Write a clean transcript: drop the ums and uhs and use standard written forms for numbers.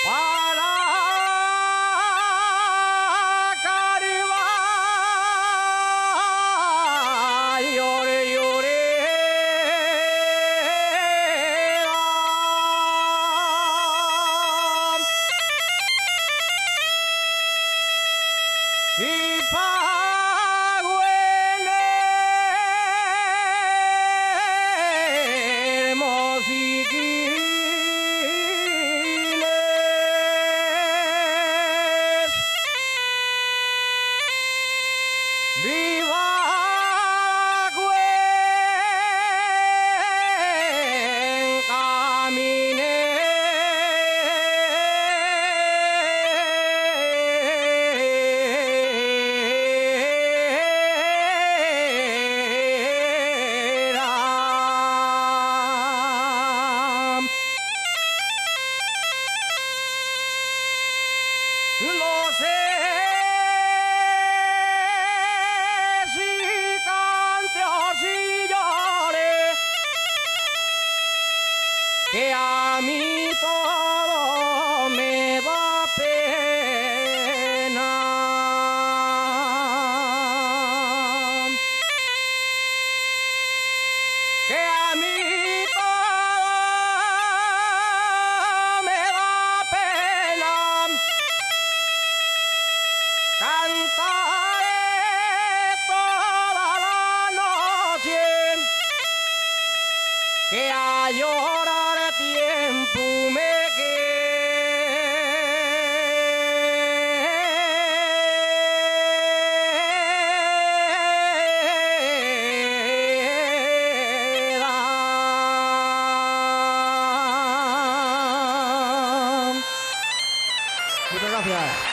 para Carvalho, llore, llore. Y pago en Hermosiquines. Viva Cuenca minera. No sé si cante o si llore, que a mí todo me da pena. Que a mí todo me da pena. Cantaré toda la noche, que a llorar tiempo me queda. Muchas gracias.